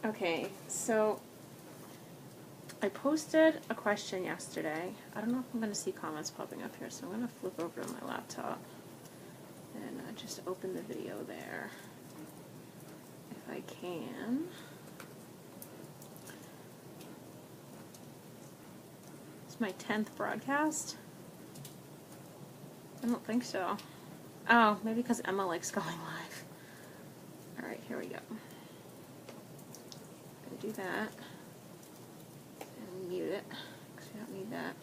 Okay, so I posted a question yesterday. I don't know if I'm going to see comments popping up here, so I'm going to flip over to my laptop and just open the video there if I can. It's my 10th broadcast? I don't think so. Oh, maybe because Emma likes going live. Alright, here we go. I'm going to do that. And mute it, because we don't need that.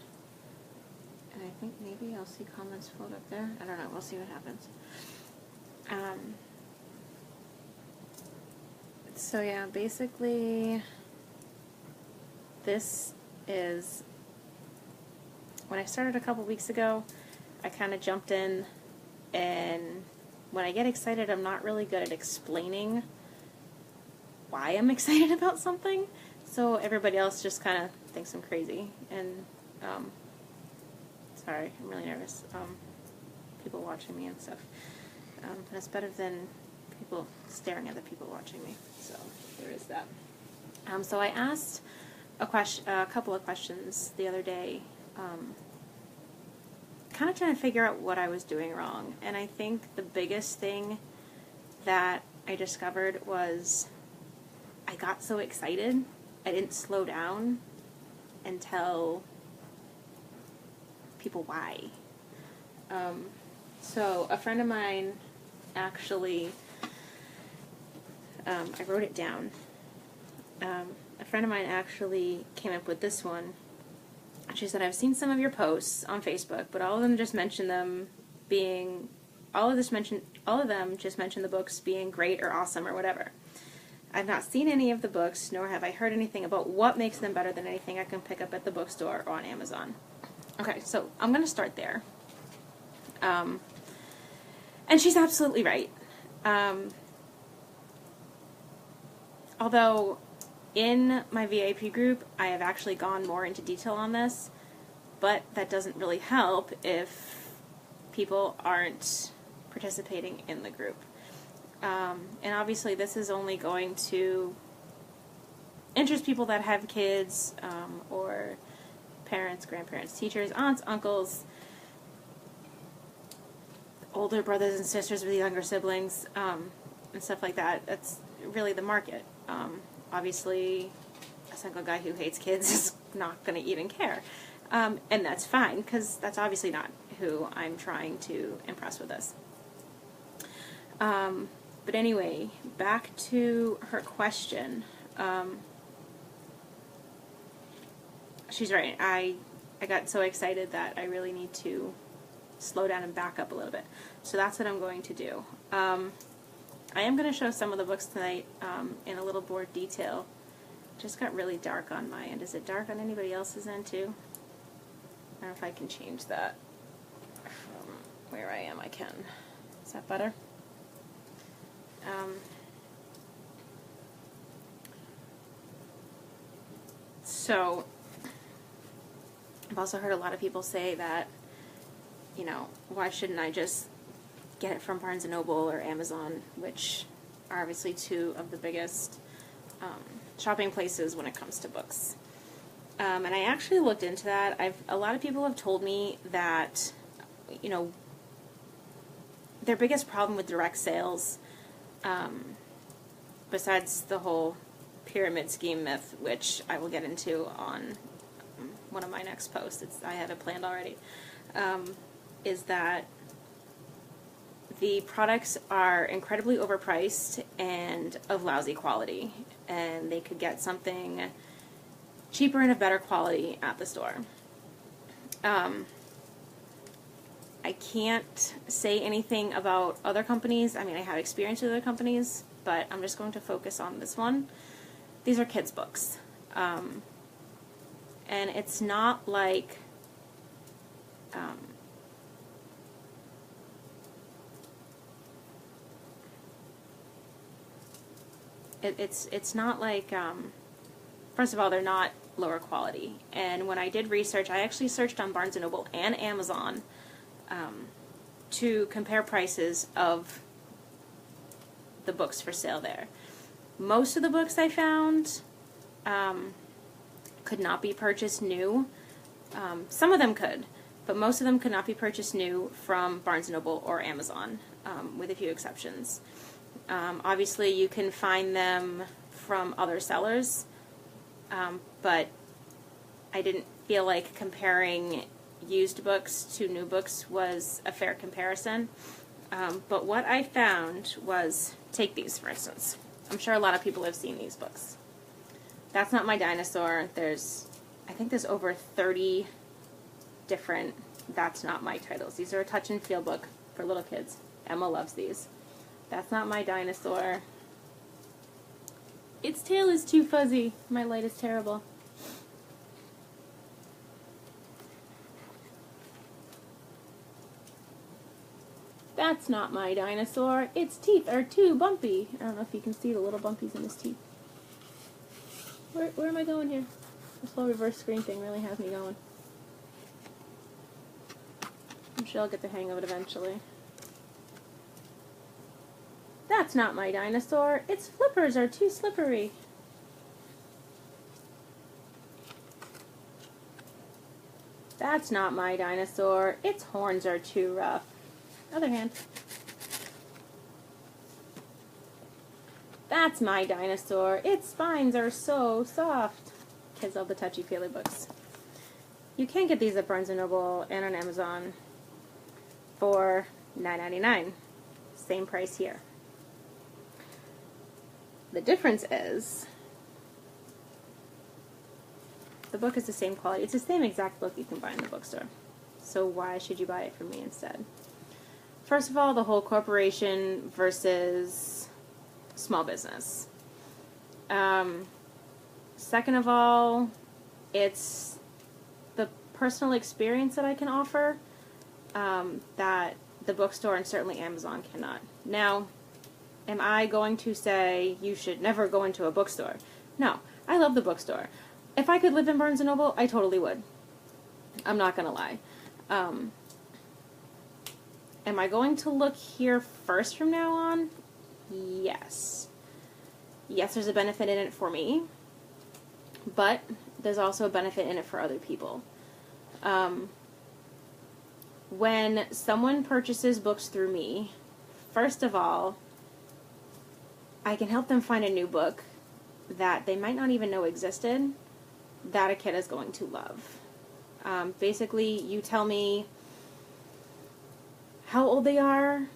And I think maybe I'll see comments float up there. I don't know, we'll see what happens. So yeah, basically, this is, when I started a couple weeks ago, I kind of jumped in, and when I get excited, I'm not really good at explaining why I'm excited about something, so everybody else just kind of thinks I'm crazy, and, sorry, I'm really nervous, people watching me and stuff, but it's better than people staring at the people watching me, so there is that. So I asked a couple of questions the other day, kind of trying to figure out what I was doing wrong, and I think the biggest thing that I discovered was I got so excited, I didn't slow down and tell people why. So a friend of mine actually, I wrote it down, a friend of mine actually came up with this one. She said, I've seen some of your posts on Facebook, but all of them just mention them being, all of them just mention the books being great or awesome or whatever. I've not seen any of the books, nor have I heard anything about what makes them better than anything I can pick up at the bookstore or on Amazon. Okay, so I'm going to start there. And she's absolutely right. Although in my VIP group, I have actually gone more into detail on this, but that doesn't really help if people aren't participating in the group. And obviously this is only going to interest people that have kids, or parents, grandparents, teachers, aunts, uncles, older brothers and sisters with younger siblings, and stuff like that. That's really the market. Obviously, a single guy who hates kids is not going to even care. And that's fine, because that's obviously not who I'm trying to impress with this. But anyway, back to her question. She's right. I got so excited that I really need to slow down and back up a little bit. So that's what I'm going to do. I am going to show some of the books tonight in a little more detail. It just got really dark on my end. Is it dark on anybody else's end too? I don't know if I can change that from where I am. I can. Is that better? So, I've also heard a lot of people say that, you know, why shouldn't I just get it from Barnes & Noble or Amazon, which are obviously two of the biggest shopping places when it comes to books. And I actually looked into that. A lot of people have told me that, you know, their biggest problem with direct sales, besides the whole pyramid scheme myth, which I will get into on one of my next posts, I have it planned already, is that the products are incredibly overpriced and of lousy quality, and they could get something cheaper and of better quality at the store. I can't say anything about other companies. I mean, I have experience with other companies, but I'm just going to focus on this one. These are kids' books. And it's not like it's not like, first of all, they're not lower quality. And when I did research, I actually searched on Barnes & Noble and Amazon to compare prices of the books for sale there. Most of the books I found could not be purchased new. Some of them could, but most of them could not be purchased new from Barnes & Noble or Amazon, with a few exceptions. Obviously, you can find them from other sellers, but I didn't feel like comparing used books to new books was a fair comparison. But what I found was, take these for instance. I'm sure a lot of people have seen these books. That's Not My Dinosaur. I think there's over 30 different That's Not My titles. These are a touch and feel book for little kids. Emma loves these. That's Not My Dinosaur. Its tail is too fuzzy. My light is terrible. That's Not My Dinosaur. Its teeth are too bumpy. I don't know if you can see the little bumpies in his teeth. Where am I going here? This whole reverse screen thing really has me going. I'm sure I'll get the hang of it eventually. That's Not My Dinosaur. Its flippers are too slippery. That's Not My Dinosaur. Its horns are too rough. Other hand. That's My Dinosaur. Its spines are so soft. Kids love the touchy-feely books. You can get these at Barnes & Noble and on Amazon for $9.99. Same price here. The difference is the book is the same quality. It's the same exact book you can buy in the bookstore. So why should you buy it from me instead? First of all, the whole corporation versus small business. Second of all, it's the personal experience that I can offer that the bookstore and certainly Amazon cannot. Now, am I going to say you should never go into a bookstore? No, I love the bookstore. If I could live in Barnes & Noble, I totally would. I'm not going to lie. Am I going to look here first from now on? Yes. Yes, there's a benefit in it for me, but there's also a benefit in it for other people. When someone purchases books through me, first of all, I can help them find a new book that they might not even know existed that a kid is going to love. Basically, you tell me how old they are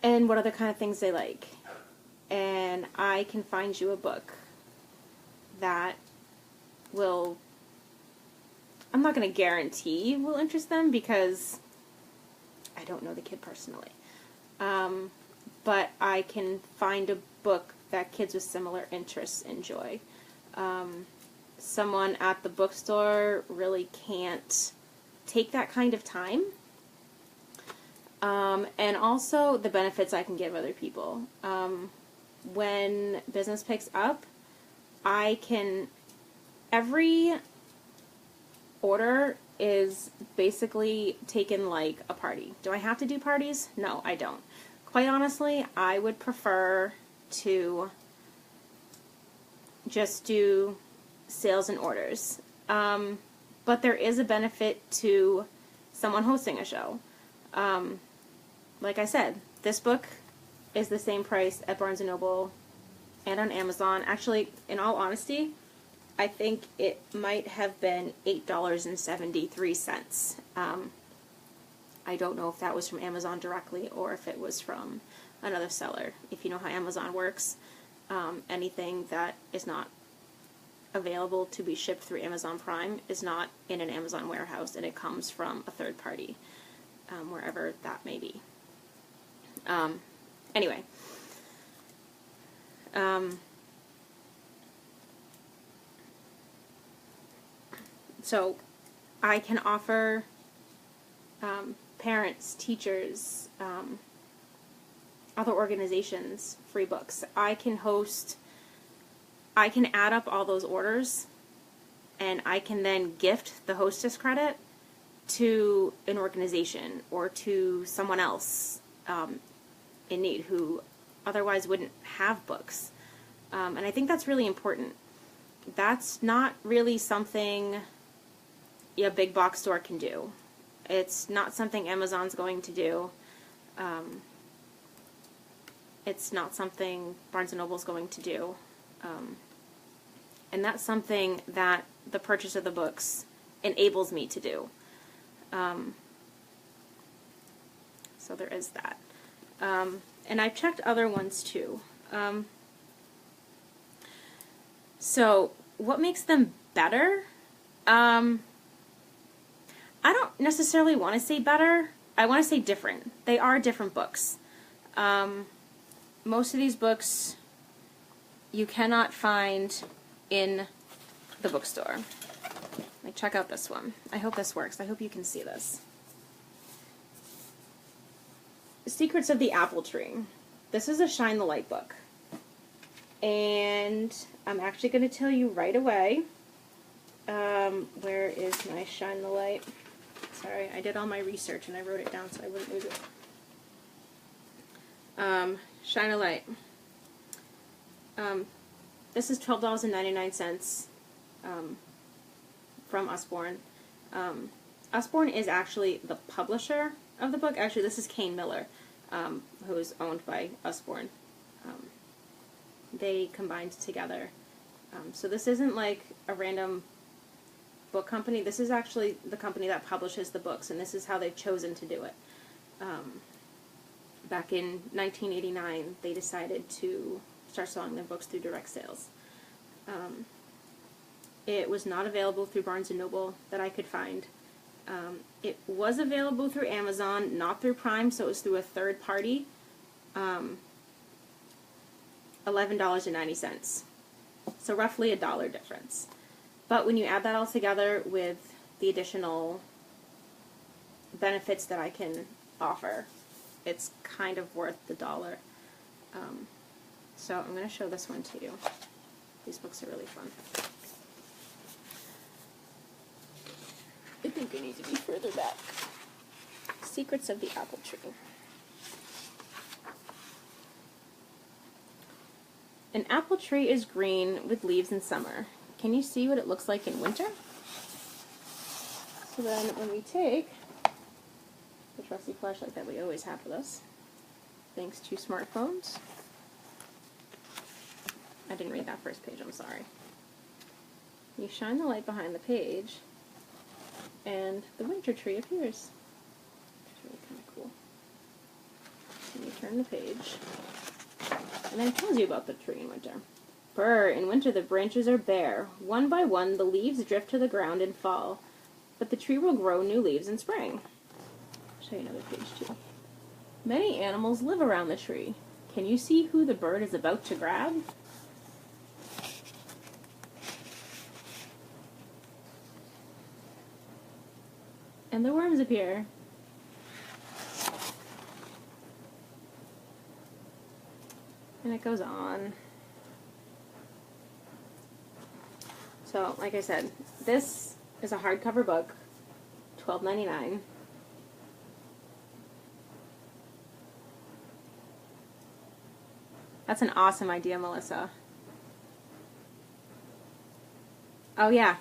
and what other kind of things they like, and I can find you a book that will, I'm not going to guarantee will interest them because I don't know the kid personally. But I can find a book that kids with similar interests enjoy. Someone at the bookstore really can't take that kind of time. And also the benefits I can give other people. When business picks up, every order is basically taken like a party. Do I have to do parties? No, I don't. Quite honestly, I would prefer to just do sales and orders. But there is a benefit to someone hosting a show. Like I said, this book is the same price at Barnes & Noble and on Amazon. Actually, in all honesty, I think it might have been $8.73. I don't know if that was from Amazon directly or if it was from another seller. If you know how Amazon works, anything that is not available to be shipped through Amazon Prime is not in an Amazon warehouse, and it comes from a third party, wherever that may be. Anyway. So I can offer parents, teachers, other organizations free books. I can add up all those orders, and I can then gift the hostess credit to an organization or to someone else in need who otherwise wouldn't have books. And I think that's really important. That's not really something a big box store can do. It's not something Amazon's going to do. It's not something Barnes & Noble's going to do. And that's something that the purchase of the books enables me to do. So there is that. And I've checked other ones too. So what makes them better? I don't necessarily want to say better. I want to say different. They are different books. Most of these books you cannot find in the bookstore. Like, check out this one. I hope this works. I hope you can see this. Secrets of the Apple Tree. This is a Shine the Light book. And I'm actually going to tell you right away. Where is my Shine the Light? Sorry, I did all my research and I wrote it down so I wouldn't lose it. Shine a Light. This is $12.99 from Usborne. Usborne is actually the publisher of the book. Actually, this is Kane Miller, who is owned by Usborne. They combined together. So this isn't like a random book company. This is actually the company that publishes the books, and this is how they've chosen to do it. Back in 1989, they decided to start selling their books through direct sales. It was not available through Barnes & Noble that I could find. It was available through Amazon, not through Prime, so it was through a third party. $11.90. So roughly $1 difference. But when you add that all together with the additional benefits that I can offer, it's kind of worth the $1. So I'm going to show this one to you. These books are really fun. I think I need to be further back. Secrets of the Apple Tree. An apple tree is green with leaves in summer. Can you see what it looks like in winter? So then when we take the trusty flashlight that we always have with us, thanks to smartphones. I didn't read that first page, I'm sorry. You shine the light behind the page, and the winter tree appears. It's really kind of cool. And you turn the page, and then it tells you about the tree in winter. Brr, in winter the branches are bare. One by one the leaves drift to the ground and fall, but the tree will grow new leaves in spring. I'll show you another page too. Many animals live around the tree. Can you see who the bird is about to grab? And the worms appear. And it goes on. So, like I said, this is a hardcover book, $12.99. That's an awesome idea, Melissa. Oh yeah.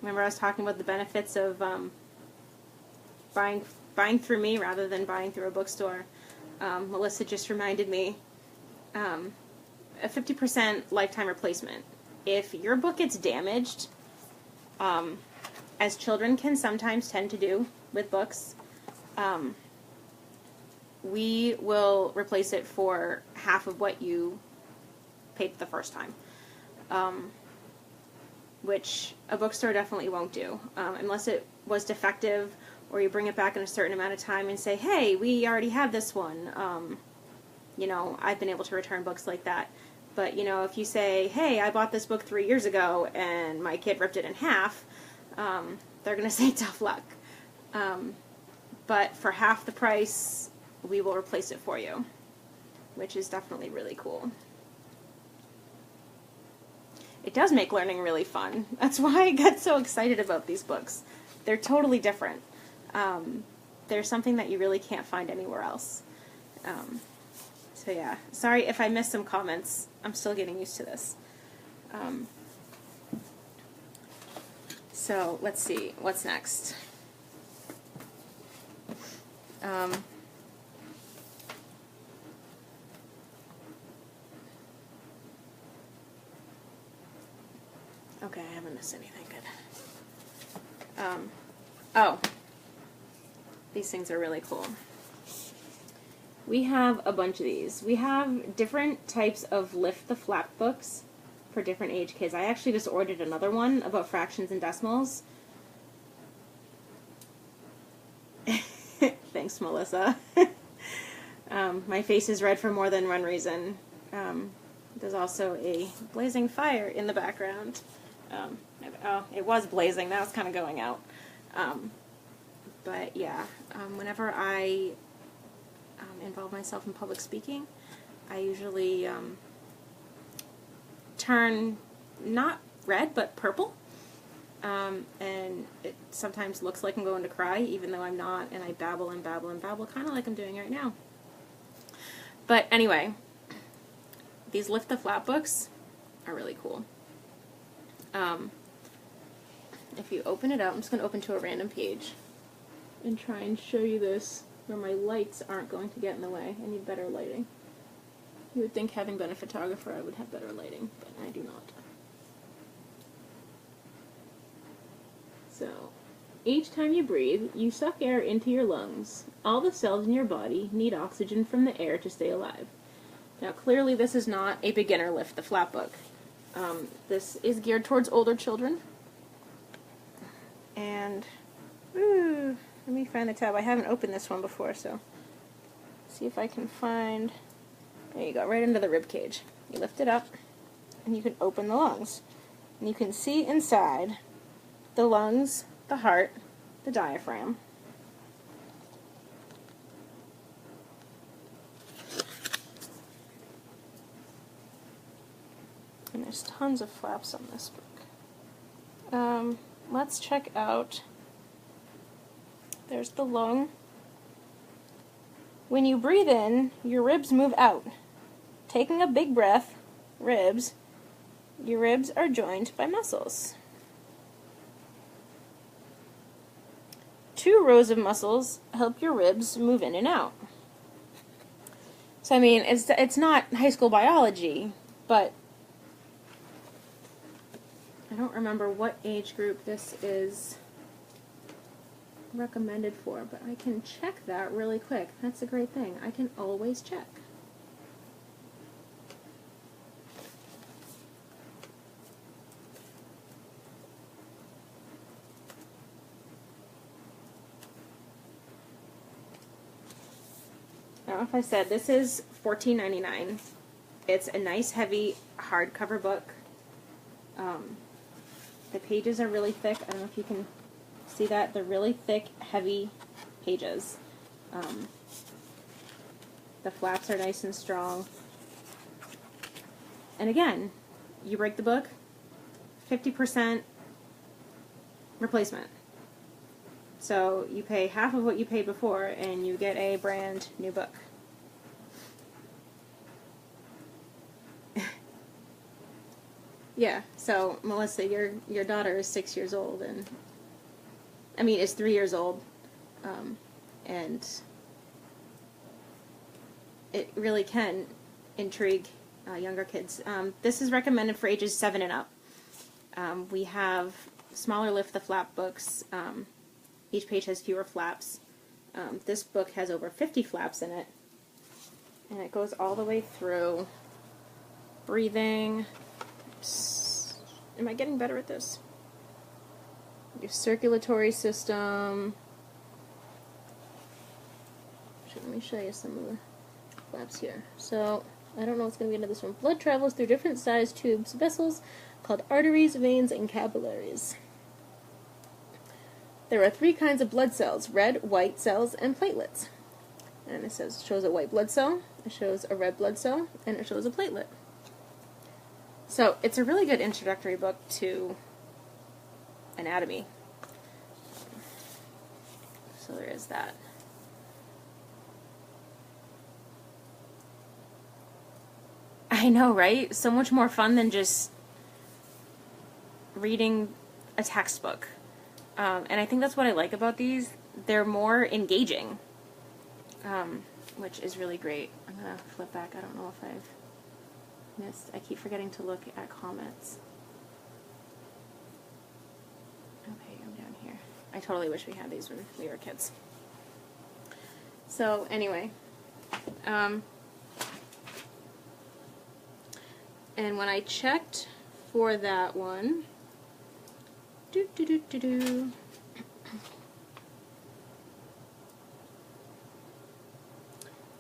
Remember I was talking about the benefits of buying through me rather than buying through a bookstore. Melissa just reminded me, a 50% lifetime replacement. If your book gets damaged, as children can sometimes tend to do with books, we will replace it for half of what you paid the first time. Which a bookstore definitely won't do, unless it was defective, or you bring it back in a certain amount of time and say, hey, we already have this one. You know, I've been able to return books like that. But, you know, if you say, hey, I bought this book 3 years ago and my kid ripped it in half, they're going to say tough luck. But for half the price, we will replace it for you, which is definitely really cool. It does make learning really fun. That's why I get so excited about these books. They're totally different. They're something that you really can't find anywhere else. So So yeah, sorry if I missed some comments. I'm still getting used to this. So let's see, what's next? Okay, I haven't missed anything good. Oh, these things are really cool. We have a bunch of these. We have different types of Lift the Flap books for different age kids. I actually just ordered another one about fractions and decimals. Thanks, Melissa. My face is red for more than one reason. There's also a blazing fire in the background. Oh, it was blazing. Now it's kind of going out. But yeah, whenever I involve myself in public speaking, I usually turn not red but purple, and it sometimes looks like I'm going to cry even though I'm not, and I babble and babble and babble, kind of like I'm doing right now. But anyway, these Lift the Flap books are really cool. If you open it up, I'm just going to open to a random page and try and show you this where my lights aren't going to get in the way. I need better lighting. You would think, having been a photographer, I would have better lighting, but I do not. So, each time you breathe, you suck air into your lungs. All the cells in your body need oxygen from the air to stay alive. Now, clearly this is not a beginner Lift the Flap book. This is geared towards older children. And, let me find the tab. I haven't opened this one before, so see if I can find. There you go, right into the rib cage. You lift it up, and you can open the lungs. And you can see inside the lungs, the heart, the diaphragm. And there's tons of flaps on this book. Let's check out, there's the lung. When you breathe in, your ribs move out. Taking a big breath, ribs, your ribs are joined by muscles. 2 rows of muscles help your ribs move in and out. So I mean, it's not high school biology, but I don't remember what age group this is recommended for, but I can check that really quick. That's a great thing. I can always check. Now, if I said this is $14.99, it's a nice heavy hardcover book. The pages are really thick. I don't know if you can see that. They're really thick, heavy pages. The flaps are nice and strong. And again, you break the book, 50% replacement. So you pay half of what you paid before, and you get a brand new book. Yeah, so Melissa, your daughter is 6 years old, and I mean, is 3 years old, and it really can intrigue younger kids. This is recommended for ages 7 and up. We have smaller Lift the Flap books. Each page has fewer flaps. This book has over 50 flaps in it, and it goes all the way through breathing. Am I getting better at this? Your circulatory system. Let me show you some of the flaps here. So, I don't know what's going to be into this one. Blood travels through different sized tubes, vessels called arteries, veins, and capillaries. There are 3 kinds of blood cells: red, white cells, and platelets. And it shows a white blood cell, it shows a red blood cell, and it shows a platelet. So it's a really good introductory book to anatomy. So there is that. I know, right? So much more fun than just reading a textbook. And I think that's what I like about these. They're more engaging, which is really great. I'm going to flip back. I don't know if I've missed. I keep forgetting to look at comments. Okay, I'm down here. I totally wish we had these when we were kids. So, anyway. And when I checked for that one,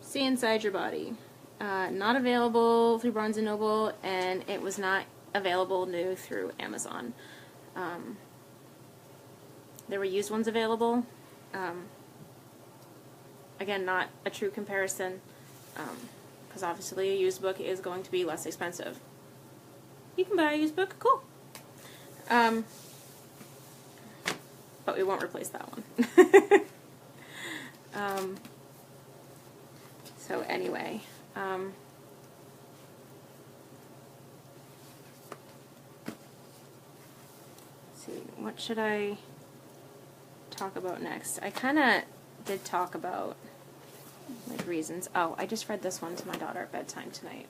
See Inside Your Body. Not available through Barnes & Noble, and it was not available new through Amazon. There were used ones available. Again, not a true comparison, because obviously a used book is going to be less expensive. You can buy a used book, cool. But we won't replace that one. So anyway, let's see, what should I talk about next? I kind of did talk about like reasons. Oh, I just read this one to my daughter at bedtime tonight.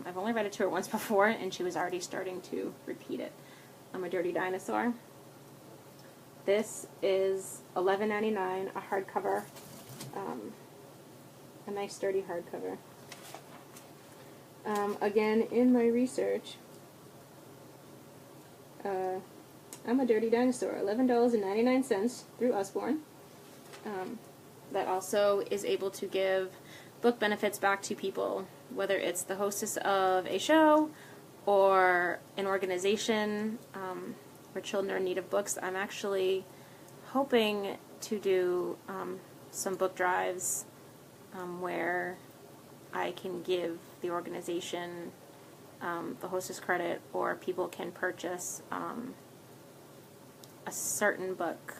I've only read it to her once before, and she was already starting to repeat it. I'm a Dirty Dinosaur. This is $11.99, a hardcover, a nice sturdy hardcover. Again, in my research, I'm a Dirty Dinosaur, $11.99 through Usborne. That also is able to give book benefits back to people, whether it's the hostess of a show or an organization where children are in need of books. I'm actually hoping to do some book drives where I can give the organization the hostess credit, or people can purchase a certain book.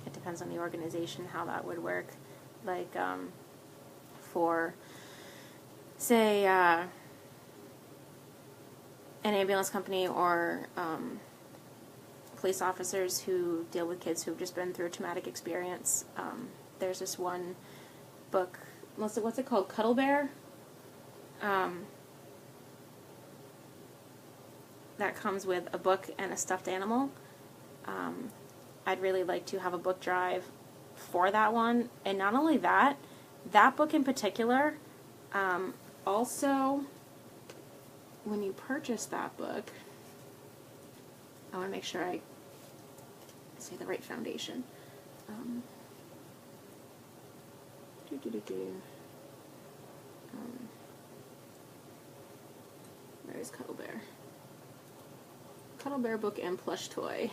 It depends on the organization how that would work. Like for, say, an ambulance company or police officers who deal with kids who've just been through a traumatic experience. There's this one book, what's it called? Cuddle Bear? That comes with a book and a stuffed animal. I'd really like to have a book drive for that one. And not only that, that book in particular, also, when you purchase that book, I want to make sure I say the right foundation. Where is Cuddle Bear? Cuddle Bear book and plush toy.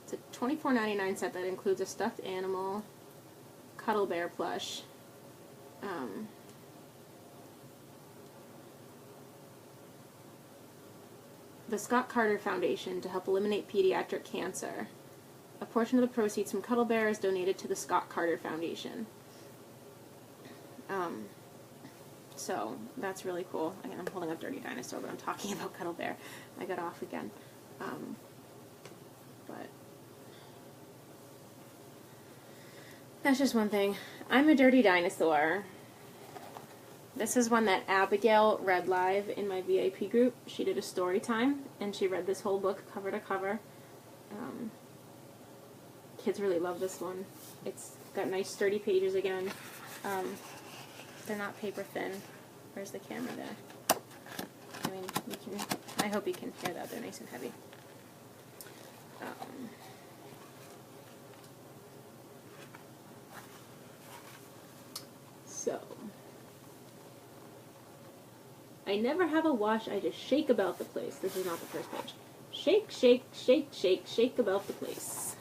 It's a $24.99 set that includes a stuffed animal, Cuddle Bear plush, the Scott Carter Foundation to help eliminate pediatric cancer. A portion of the proceeds from Cuddle Bear is donated to the Scott Carter Foundation. So that's really cool. Again, I'm holding up Dirty Dinosaur, but I'm talking about Cuddle Bear. I got off again. But that's just one thing. I'm a Dirty Dinosaur. This is one that Abigail read live in my VIP group. She did a story time, and she read this whole book cover to cover. Kids really love this one. It's got nice sturdy pages again. They're not paper thin. Where's the camera there? I mean, I hope you can hear that. They're nice and heavy. So, I never have a wash, I just shake about the place. This is not the first page. Shake, shake, shake, shake, shake about the place.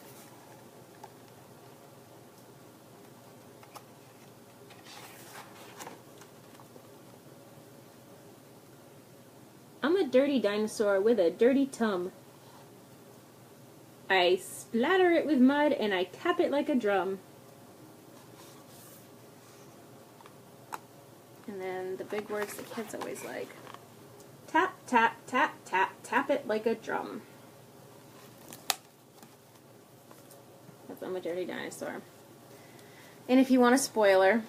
I'm a dirty dinosaur with a dirty tum. I splatter it with mud and I tap it like a drum. And then the big words the kids always like. Tap, tap, tap, tap, tap it like a drum. That's I'm a dirty dinosaur. And if you want a spoiler,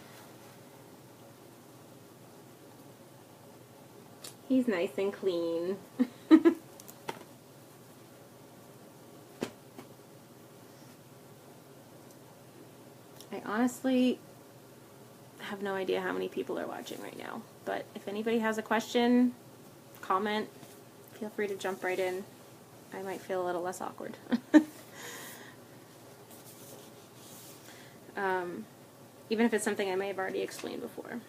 he's nice and clean. I honestly have no idea how many people are watching right now, but if anybody has a question, comment, feel free to jump right in. I might feel a little less awkward. Even if it's something I may have already explained before.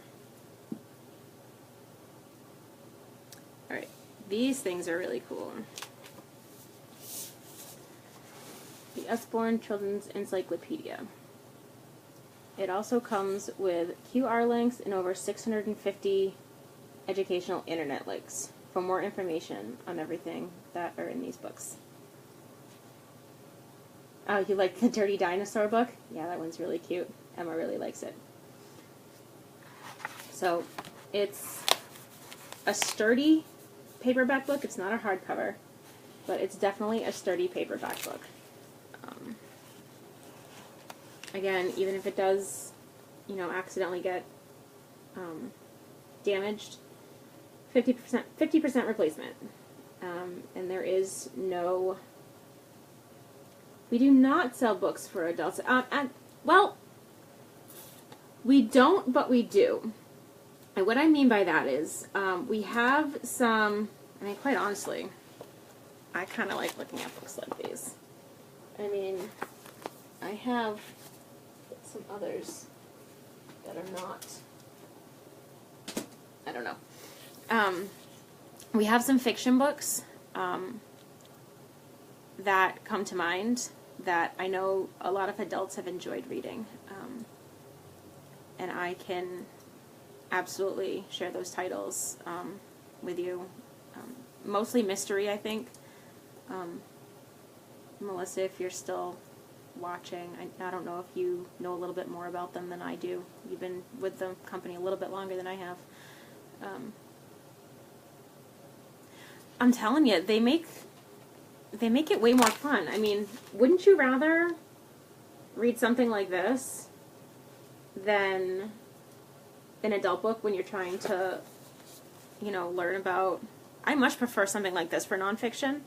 Alright, these things are really cool. The Usborne Children's Encyclopedia. It also comes with QR links and over 650 educational internet links for more information on everything that are in these books. Oh, you like the Dirty Dinosaur book? Yeah, that one's really cute. Emma really likes it. So, it's a sturdy paperback book. It's not a hardcover, but it's definitely a sturdy paperback book. Again, even if it does, accidentally get damaged, 50% replacement. And there is no... We do not sell books for adults. Well, we don't, but we do. And what I mean by that is, we have some, quite honestly, I kind of like looking at books like these. I have some others that are not, I don't know. We have some fiction books that come to mind that I know a lot of adults have enjoyed reading. And I can absolutely share those titles with you. Mostly mystery, I think. Melissa, if you're still watching, I don't know if you know a little bit more about them than I do. You've been with the company a little bit longer than I have. I'm telling you, they make it way more fun. Wouldn't you rather read something like this than an adult book when you're trying to, learn about... I much prefer something like this for nonfiction.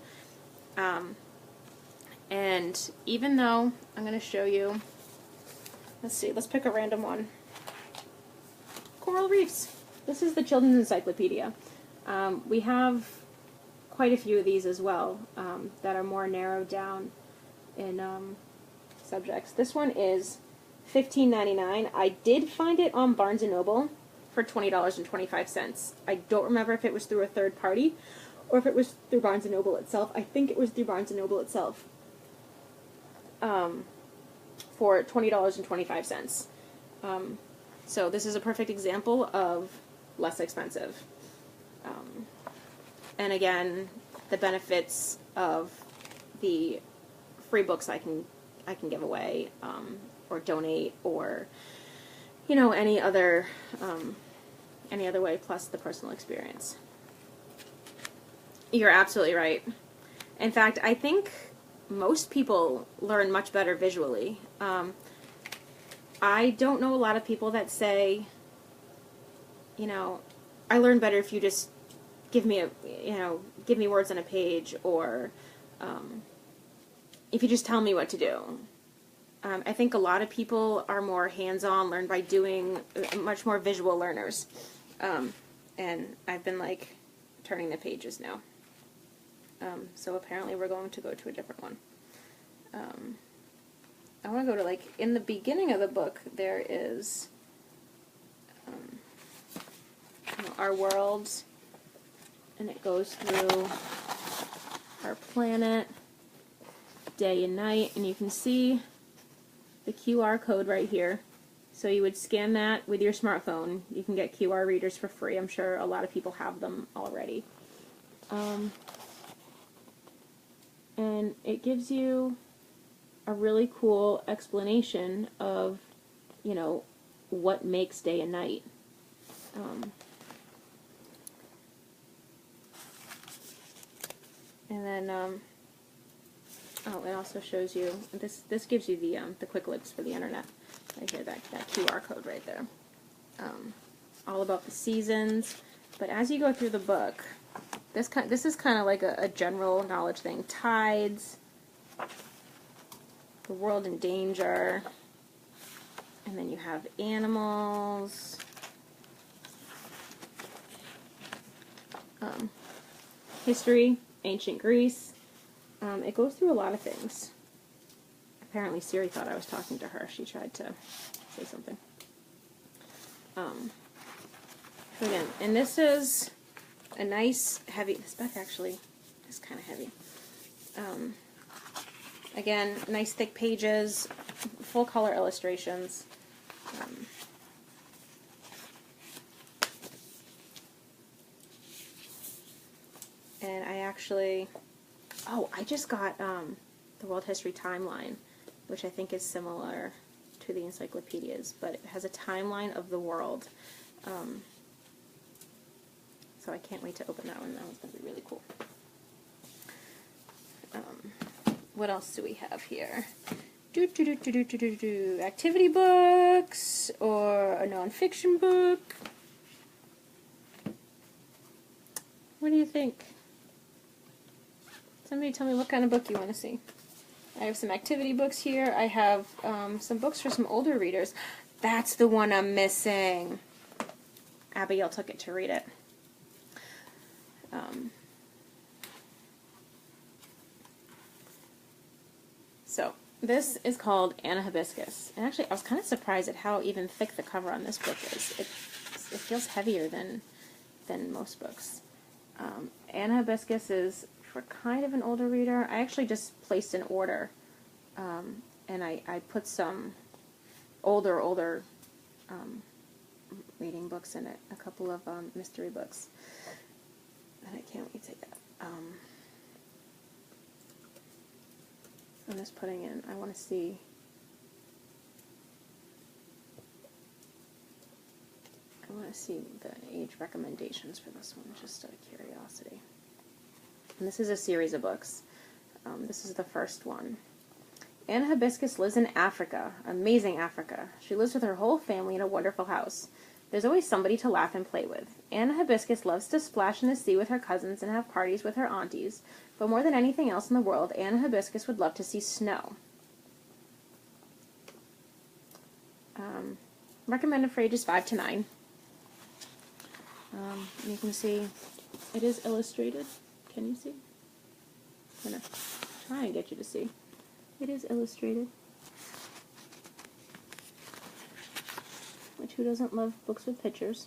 And even though I'm going to show you... Let's see, let's pick a random one. Coral Reefs. This is the Children's Encyclopedia. We have quite a few of these as well that are more narrowed down in subjects. This one is $15.99. I did find it on Barnes & Noble for $20.25. I don't remember if it was through a third party or if it was through Barnes & Noble itself. I think it was through Barnes & Noble itself for $20.25. So this is a perfect example of less expensive. And again, the benefits of the free books I can give away, or donate, or any other way, plus the personal experience. You're absolutely right. In fact, I think most people learn much better visually. I don't know a lot of people that say, I learn better if you just give me words on a page, or if you just tell me what to do. I think a lot of people are more hands-on, learn by doing, much more visual learners. And I've been turning the pages now. So apparently we're going to go to a different one. I want to go to, in the beginning of the book, there is our world, and it goes through our planet, day and night, and you can see the QR code right here. So you would scan that with your smartphone. You can get QR readers for free. I'm sure a lot of people have them already. And it gives you a really cool explanation of, what makes day and night. And then, oh, it also shows you, this gives you the quick links for the internet. Right here, that QR code right there. All about the seasons. But as you go through the book, this is kind of like a general knowledge thing. Tides, the world in danger, and then you have animals, history, ancient Greece. It goes through a lot of things. Apparently Siri thought I was talking to her. She tried to say something. So again, and this is a nice, heavy, this book actually is kind of heavy. Again, nice thick pages, full color illustrations. And I actually, I just got the World History Timeline, which I think is similar to the encyclopedias, but it has a timeline of the world. So I can't wait to open that one. That one's going to be really cool. What else do we have here? Activity books or a nonfiction book. What do you think? Somebody tell me what kind of book you want to see. I have some activity books here. I have some books for some older readers. That's the one I'm missing. Abigail took it to read it. So, this is called Hibiscus. And actually, I was kind of surprised at how even thick the cover on this book is. It feels heavier than most books. Hibiscus is for kind of an older reader. I actually just placed an order, and I put some older reading books in it, a couple of mystery books, and I can't wait to get. I'm just putting in, I want to see. I want to see the age recommendations for this one, just out of curiosity. And this is a series of books. This is the first one. Hibiscus lives in Africa, amazing Africa. She lives with her whole family in a wonderful house. There's always somebody to laugh and play with. Hibiscus loves to splash in the sea with her cousins and have parties with her aunties, but more than anything else in the world, Hibiscus would love to see snow. Recommended for ages 5 to 9. You can see it is illustrated. Can you see? I'm going to try and get you to see. It is illustrated. Which, who doesn't love books with pictures?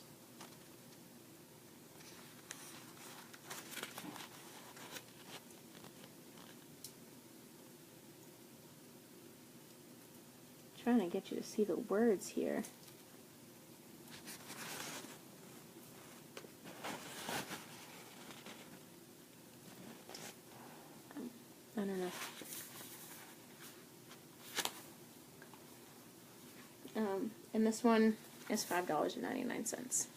Trying to get you to see the words here. I don't know. And this one is $5.99.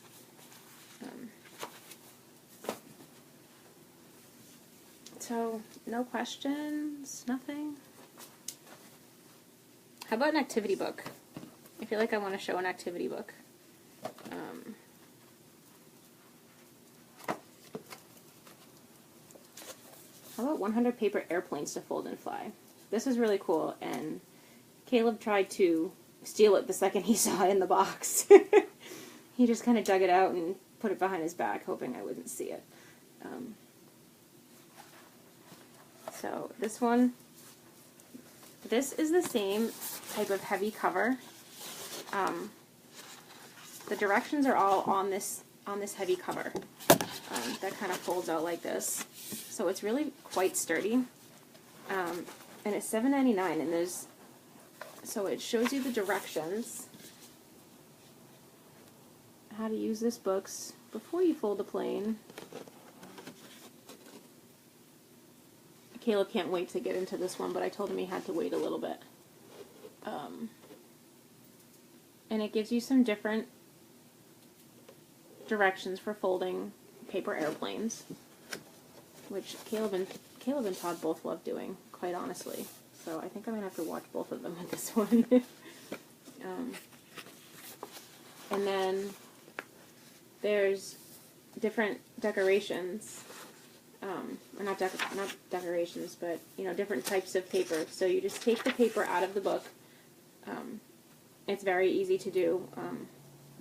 So, no questions? Nothing? How about an activity book? I feel like I want to show an activity book. How about 100 paper airplanes to fold and fly? This is really cool, and Caleb tried to steal it the second he saw it in the box. He just kind of dug it out and put it behind his back, hoping I wouldn't see it. So this one, this is the same type of heavy cover. The directions are all on this heavy cover that kind of folds out like this. So it's really quite sturdy. And it's $7.99, and there's, so it shows you the directions, how to use this books before you fold a plane. Caleb can't wait to get into this one, but I told him he had to wait a little bit. And it gives you some different directions for folding paper airplanes, which Caleb and Todd both love doing, quite honestly. So I think I'm going to have to watch both of them with this one. And then there's different decorations, or not decorations, but, different types of paper. So you just take the paper out of the book. It's very easy to do.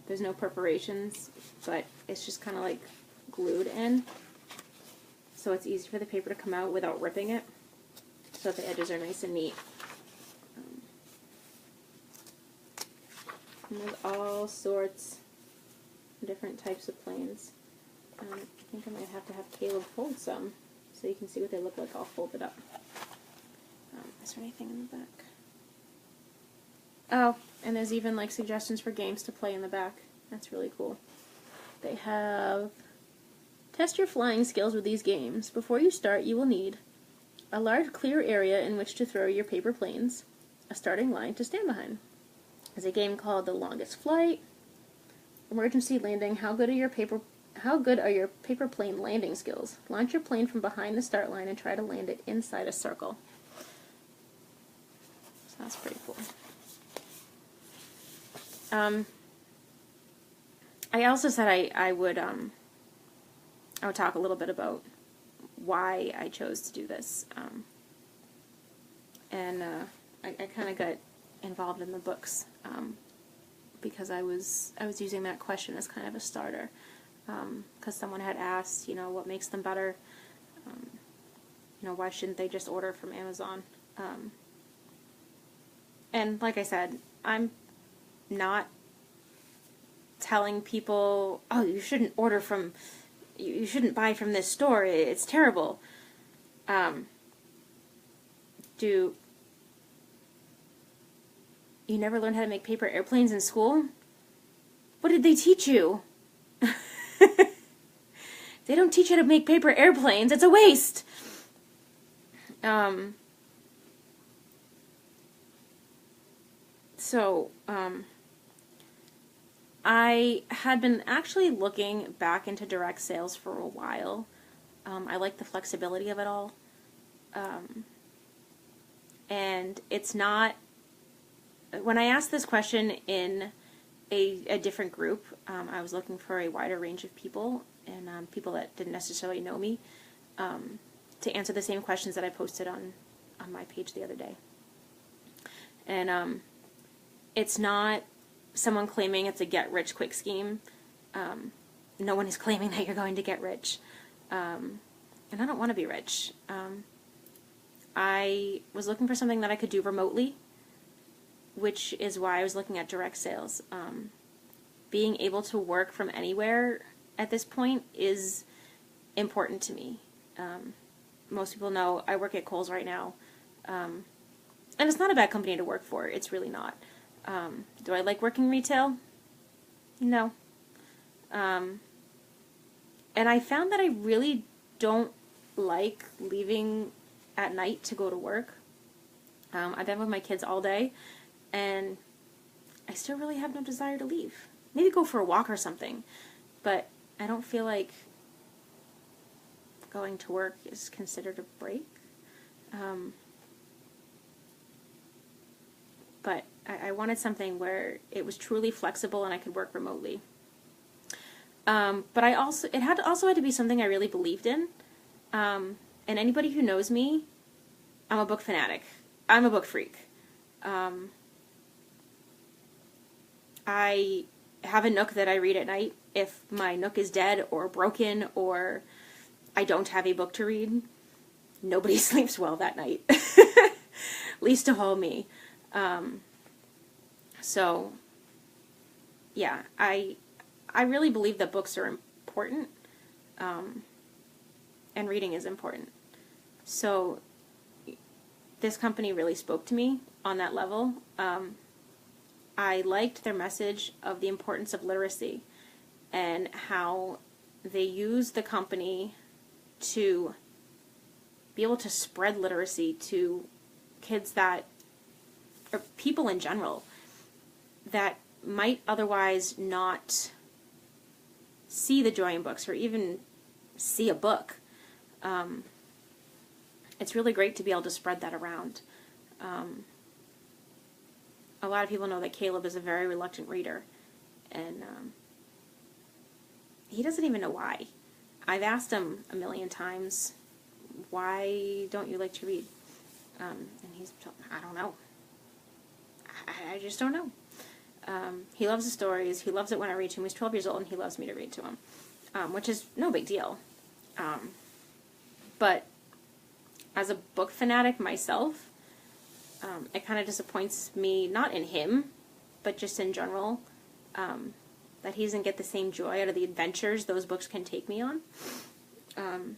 There's no perforations, but it's just kind of like glued in. So it's easy for the paper to come out without ripping it. So the edges are nice and neat. And there's all sorts of different types of planes. I think I might have to have Caleb fold some so you can see what they look like all folded up. Is there anything in the back? Oh, and there's even like suggestions for games to play in the back. That's really cool. They have: test your flying skills with these games. Before you start, you will need a large clear area in which to throw your paper planes, a starting line to stand behind. There's a game called The Longest Flight, Emergency Landing. How good are your paper plane landing skills? Launch your plane from behind the start line and try to land it inside a circle. So that's pretty cool. I also said I would talk a little bit about why I chose to do this, and I kind of got involved in the books because I was using that question as kind of a starter, because someone had asked, what makes them better, why shouldn't they just order from Amazon, and like I said, I'm not telling people, oh, you shouldn't buy from this store, it's terrible. You never learned how to make paper airplanes in school? What did they teach you? They don't teach you how to make paper airplanes. It's a waste. I had been actually looking back into direct sales for a while. I like the flexibility of it all. And it's not... When I asked this question in a different group, I was looking for a wider range of people, and people that didn't necessarily know me, to answer the same questions that I posted on my page the other day. And it's not someone claiming it's a get-rich-quick scheme. No one is claiming that you're going to get rich. And I don't want to be rich. I was looking for something that I could do remotely, which is why I was looking at direct sales. Being able to work from anywhere at this point is important to me. Most people know I work at Kohl's right now. And it's not a bad company to work for. It's really not. Do I like working retail? No. And I found that I really don't like leaving at night to go to work. I've been with my kids all day, and I still really have no desire to leave. Maybe go for a walk or something, but I don't feel like going to work is considered a break. But I wanted something where it was truly flexible and I could work remotely. But it had to be something I really believed in. And anybody who knows me, I'm a book fanatic. I'm a book freak. I have a Nook that I read at night. If my Nook is dead or broken or I don't have a book to read, nobody sleeps well that night. Least of all me. So, yeah, I really believe that books are important, and reading is important. So, this company really spoke to me on that level. I liked their message of the importance of literacy and how they use the company to be able to spread literacy to kids or people in general, that might otherwise not see the joy in books or even see a book. It's really great to be able to spread that around. A lot of people know that Caleb is a very reluctant reader, and he doesn't even know why. I've asked him a million times, why don't you like to read? And he's, I don't know. I just don't know. He loves the stories. He loves it when I read to him. He's 12 years old, and he loves me to read to him, which is no big deal. But as a book fanatic myself, it kind of disappoints me, not in him, but just in general, that he doesn't get the same joy out of the adventures those books can take me on. And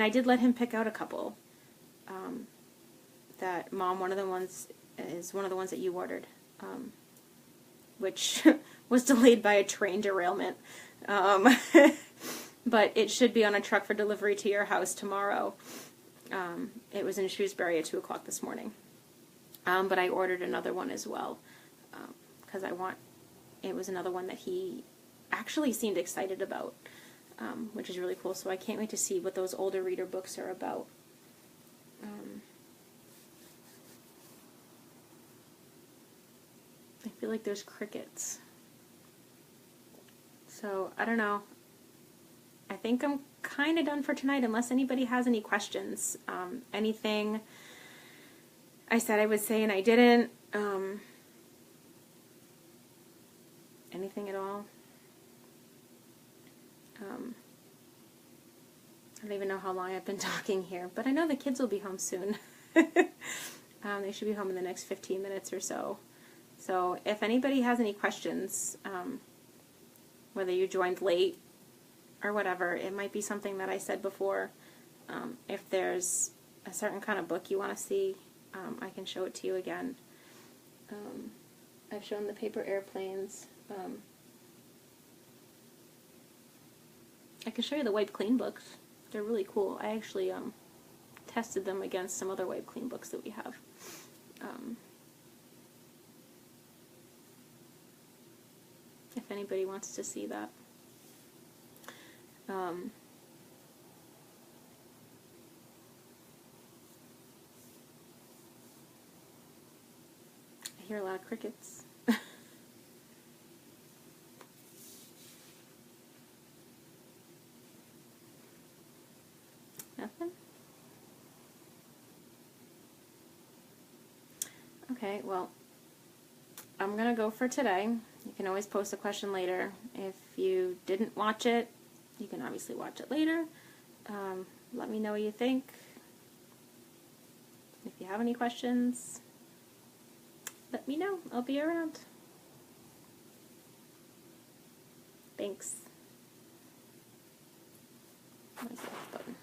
I did let him pick out a couple. That, Mom, one of the ones is one of the ones that you ordered, which was delayed by a train derailment. But it should be on a truck for delivery to your house tomorrow. It was in Shrewsbury at 2 o'clock this morning. But I ordered another one as well, because it was another one that he actually seemed excited about, which is really cool. So I can't wait to see what those older reader books are about. I feel like there's crickets. So, I don't know. I think I'm kind of done for tonight, unless anybody has any questions. Anything I said I would say and I didn't. Anything at all. I don't even know how long I've been talking here, but I know the kids will be home soon. They should be home in the next 15 minutes or so. So if anybody has any questions, whether you joined late or whatever, it might be something that I said before. If there's a certain kind of book you want to see, I can show it to you again. I've shown the paper airplanes. I can show you the Wipe Clean books. They're really cool. I actually tested them against some other Wipe Clean books that we have. If anybody wants to see that. I hear a lot of crickets. Nothing? Okay, well, I'm gonna go for today. You can always post a question later. If you didn't watch it, you can obviously watch it later. Let me know what you think. If you have any questions, let me know. I'll be around. Thanks. My button.